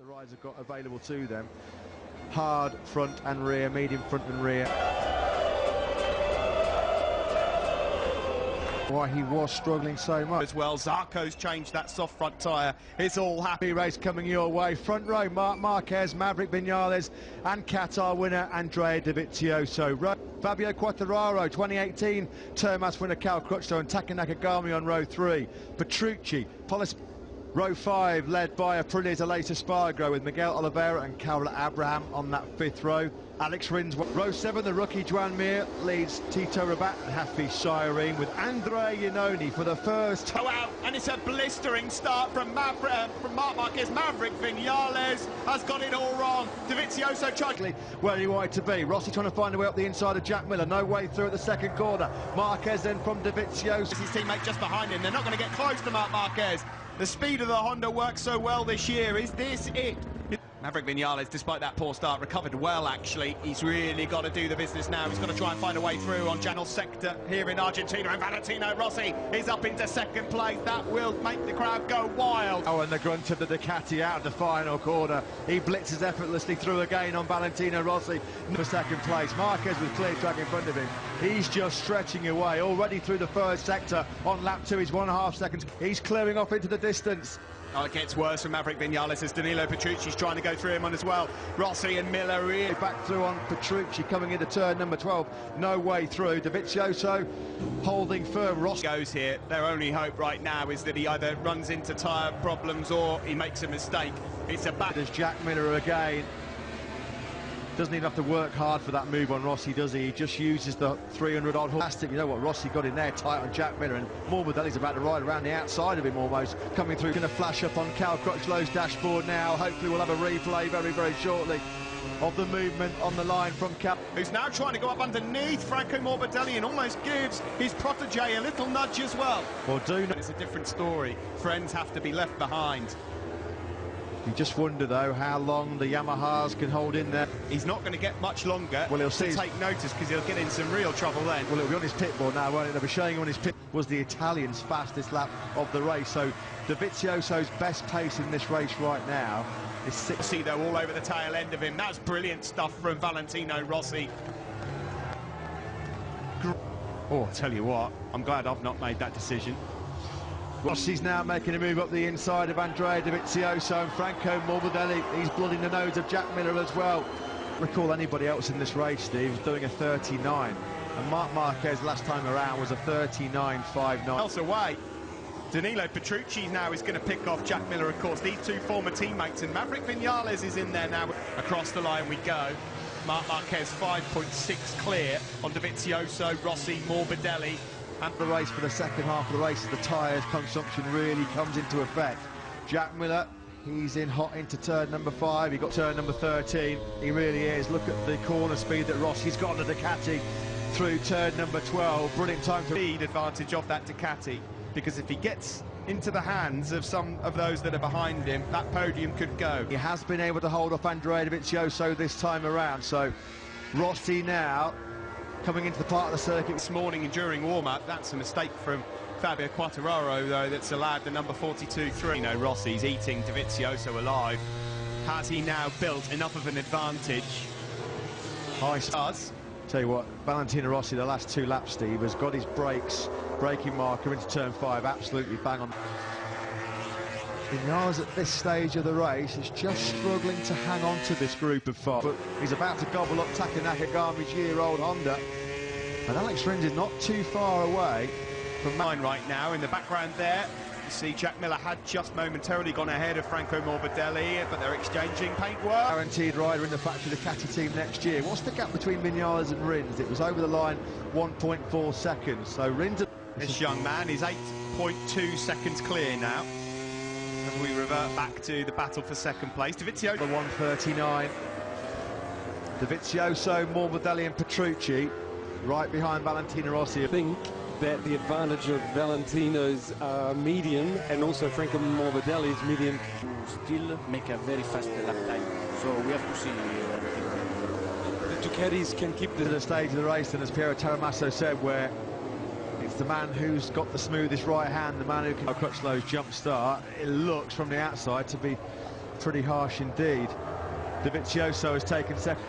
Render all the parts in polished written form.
the riders have got available to them. Hard front and rear, medium front and rear. Why he was struggling so much. As well, Zarco's changed that soft front tyre. It's all happy. Race coming your way. Front row, Marc Marquez, Maverick Vinales, and Qatar winner Andrea Dovizioso. Fabio Quartararo, 2018 Termas winner Cal Crutchlow, and Taka Nakagami on row 3. Petrucci, row 5 led by Aprilia de Lace Espargaro with Miguel Oliveira and Carola Abraham on that 5th row. Alex Rins, row 7, the rookie Joan Mir leads Tito Rabat and Hafiz Shireen with Andrea Iannone for the first time. Oh, out, and it's a blistering start from Marc Marquez. Maverick Vinales has got it all wrong. Dovizioso trying where he wanted to be. Rossi trying to find a way up the inside of Jack Miller. No way through at the second corner. Marquez then from Dovizioso. His teammate just behind him. They're not going to get close to Marc Marquez. The speed of the Honda works so well this year. Is this it? Maverick Vinales, despite that poor start, recovered well, actually. He's really got to do the business now. He's got to try and find a way through on Channel Sector here in Argentina. And Valentino Rossi is up into second place. That will make the crowd go wild. Oh, and the grunt of the Ducati out of the final corner. He blitzes effortlessly through again on Valentino Rossi for second place. Marquez with clear track in front of him. He's just stretching away already through the first sector. On lap 2, he's 1.5 seconds. He's clearing off into the distance. Oh, it gets worse for Maverick Vinales as Danilo Petrucci's trying to go through him on as well. Rossi and Miller really back through on Petrucci coming into turn number 12. No way through. Dovizioso holding firm. Rossi goes here. Their only hope right now is that he either runs into tyre problems or he makes a mistake. It's a back. There's Jack Miller again. Doesn't even have to work hard for that move on Rossi, does he? He just uses the 300 odd plastic. You know what, Rossi got in there tight on Jack Miller, and Morbidelli's about to ride around the outside of him almost. Coming through, going to flash up on Cal Crutchlow's dashboard now. Hopefully we'll have a replay very, very shortly of the movement on the line from Cal. Who's now trying to go up underneath Franco Morbidelli and almost gives his protege a little nudge as well. Well, It's a different story. Friends have to be left behind. You just wonder, though, how long the Yamahas can hold in there. He's not going to get much longer. Well, he'll take notice because he'll get in some real trouble then. Well, it'll be on his pit board now, won't it? They'll be showing him on his pit. Was the Italian's fastest lap of the race. So Dovizioso's best pace in this race right now is 6. See, though, all over the tail end of him. That's brilliant stuff from Valentino Rossi. Oh, I tell you what, I'm glad I've not made that decision. Rossi's now making a move up the inside of Andrea Dovizioso, and Franco Morbidelli, he's blooding the nose of Jack Miller as well. Recall anybody else in this race, Steve, was doing a 39. And Marc Marquez last time around was a 39.59. Else away. Danilo Petrucci now is going to pick off Jack Miller, of course. These two former teammates, and Maverick Vinales is in there now. Across the line we go. Marc Marquez 5.6 clear on Dovizioso, Rossi, Morbidelli. And the race for the second half of the race as the tyres consumption really comes into effect. Jack Miller, he's in hot into turn number 5. He got turn number 13. He really is. Look at the corner speed that Rossi's got on the Ducati through turn number 12. Brilliant time to lead advantage of that Ducati, because if he gets into the hands of some of those that are behind him, that podium could go. He has been able to hold off Andrea Dovizioso this time around. So Rossi now coming into the part of the circuit this morning and during warm-up. That's a mistake from Fabio Quartararo, though, that's allowed the number 42-3. You know, Rossi's eating Dovizioso alive. Has he now built enough of an advantage? I tell you what, Valentino Rossi, the last 2 laps, Steve, has got his braking marker into turn 5, absolutely bang on. Vinales at this stage of the race is just struggling to hang on to this group of 5, but he's about to gobble up Taka Nakagami's year-old Honda, and Alex Rins is not too far away from mine right now. In the background there, you see Jack Miller had just momentarily gone ahead of Franco Morbidelli, but they're exchanging paintwork. Guaranteed rider in the factory Ducati team next year. What's the gap between Vinales and Rins? It was over the line 1.4 seconds, so Rins... This young man is 8.2 seconds clear now. As we revert back to the battle for second place. Dovizioso 1:39. Dovizioso, Morbidelli and Petrucci right behind Valentino Rossi. I think that the advantage of Valentino's medium and also Franco Morbidelli's medium still make a very fast lap time. So we have to see. The Ducatis can keep the stage of the race, and as Piero Taramasso said, where it's the man who's got the smoothest right hand, the man who can Crutchlow's jump start. It looks from the outside to be Pretty harsh indeed. Dovizioso has taken second.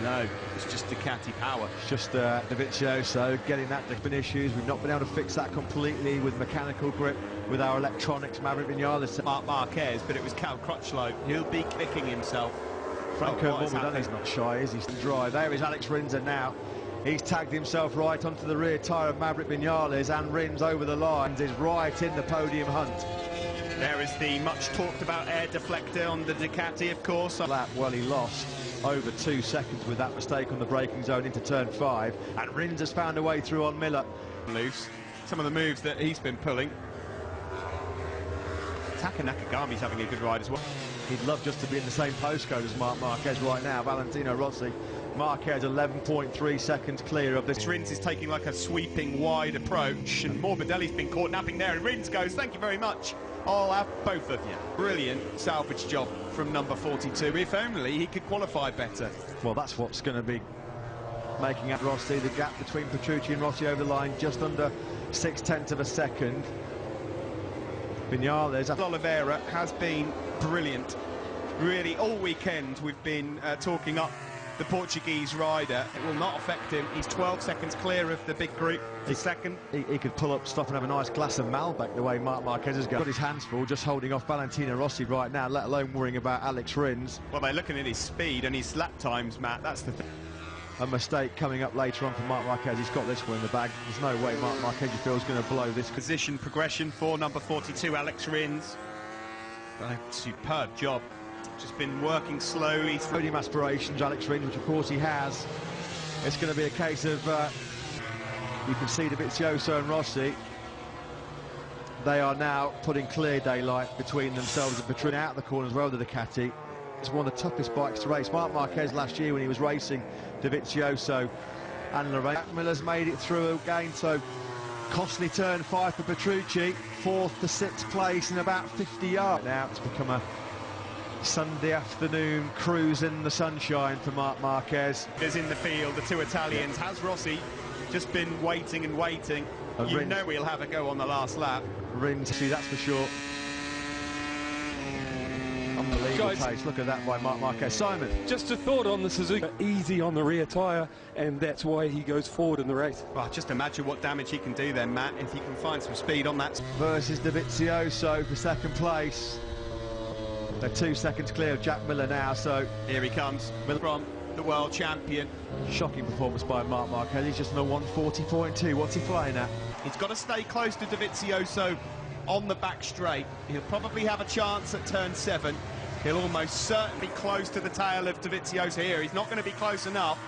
No, it's just Ducati power. It's just Dovizioso getting that. There's been issues. We've not been able to fix that completely with mechanical grip, with our electronics. Maverick Vinales. Marc Marquez, but it was Cal Crutchlow. He'll be kicking himself. Franco Morbidelli's not shy, is he? Dry. There is Alex Rins now. He's tagged himself right onto the rear tyre of Maverick Vinales, and Rins over the lines is right in the podium hunt. There is the much talked about air deflector on the Ducati, of course. Lap, well, he lost over 2 seconds with that mistake on the braking zone into turn 5, and Rins has found a way through on Miller. Loose. Some of the moves that he's been pulling. Taka Nakagami's having a good ride as well. He'd love just to be in the same postcode as Marc Marquez right now. Valentino Rossi. Marquez 11.3 seconds clear of this. Rins is taking like a sweeping wide approach, and Morbidelli's been caught napping there, and Rins goes, thank you very much. I'll have both of you. Brilliant salvage job from number 42. If only he could qualify better. Well, that's what's going to be making up Rossi. The gap between Petrucci and Rossi over the line just under 0.6 of a second. Vinales. Oliveira has been brilliant. Really, all weekend we've been talking up the Portuguese rider. It will not affect him. He's 12 seconds clear of the big group. The second. He could pull up, stop and have a nice glass of Malbec the way Marc Marquez has got his hands full, just holding off Valentino Rossi right now, let alone worrying about Alex Rins. Well, they're looking at his speed and his lap times, Matt. That's the thing. A mistake coming up later on for Marc Marquez. He's got this one in the bag. There's no way Marc Marquez, you feel, is going to blow this. Position progression for number 42, Alex Rins. A superb job. Just been working slowly. Podium aspirations, Alex Rins, which of course he has. It's going to be a case of, you can see Dovizioso and Rossi. They are now putting clear daylight between themselves and Petrucci out the corner as well, the Ducati. It's one of the toughest bikes to race. Marc Marquez last year when he was racing Dovizioso and Lorraine. Miller's made it through again, so costly turn 5 for Petrucci, 4th to 6th place in about 50 yards. Now it's become a Sunday afternoon cruise in the sunshine for Marc Marquez. Is in the field, the two Italians. Has Rossi just been waiting and waiting? You Rins, know he'll have a go on the last lap. Rins, see, that's for sure. Unbelievable pace. Look at that by Marc Marquez. Simon. Just a thought on the Suzuki. Easy on the rear tyre, and that's why he goes forward in the race. Well, just imagine what damage he can do then, Matt, if he can find some speed on that. Versus Dovizioso for second place. They're 2 seconds clear of Jack Miller now, so here he comes from the world champion. Shocking performance by Marc Marquez. He's just on a 1:40.2. What's he flying at? He's got to stay close to Dovizioso on the back straight. He'll probably have a chance at turn 7. He'll almost certainly be close to the tail of Dovizioso here. He's not going to be close enough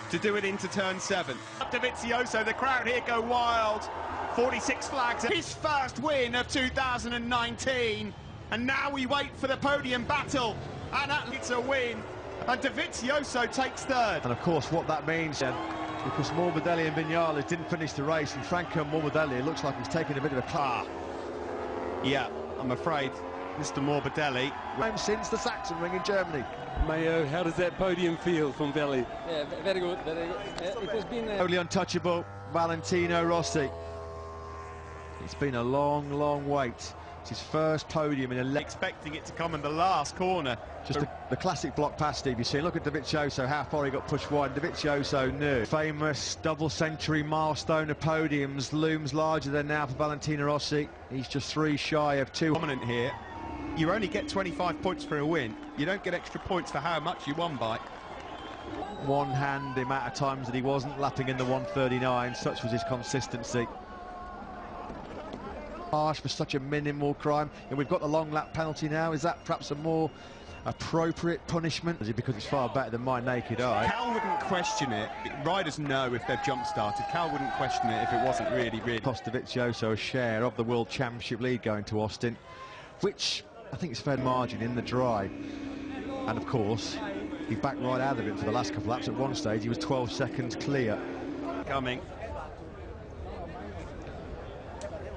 to do it into turn 7. Dovizioso, the crowd here go wild. 46 flags. His first win of 2019. And now we wait for the podium battle. And it's a win. And Dovizioso takes 3rd. And of course what that means, because Morbidelli and Vinales didn't finish the race, and Franco Morbidelli, it looks like he's taking a bit of a car. Yeah, I'm afraid Mr. Morbidelli. Since the Saxon Ring in Germany. Mayo, how does that podium feel from Valley? Yeah, very good, very good. It has been... Totally untouchable, Valentino Rossi. It's been a long, long wait. It's his first podium in expecting it to come in the last corner. Just the classic block pass, Steve. You see, look at Dovizioso, how far he got pushed wide. Dovizioso knew. Famous double-century milestone of podiums looms larger than now for Valentino Rossi. He's just 3 shy of 2. Dominant here. You only get 25 points for a win. You don't get extra points for how much you won by. One hand the amount of times that he wasn't lapping in the 1:39. Such was his consistency. Harsh for such a minimal crime, and we've got the long lap penalty now. Is that perhaps a more appropriate punishment? Is it because it's far better than my naked eye? Cal wouldn't question it. Riders know if they've jump started. Cal wouldn't question it if it wasn't really. Cost Dovizioso a share of the World Championship lead going to Austin, which I think is fair margin in the dry. And of course, he backed right out of it for the last couple of laps. At one stage, he was 12 seconds clear. Coming.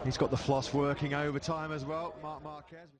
He's got the floss working overtime as well, Marc Marquez.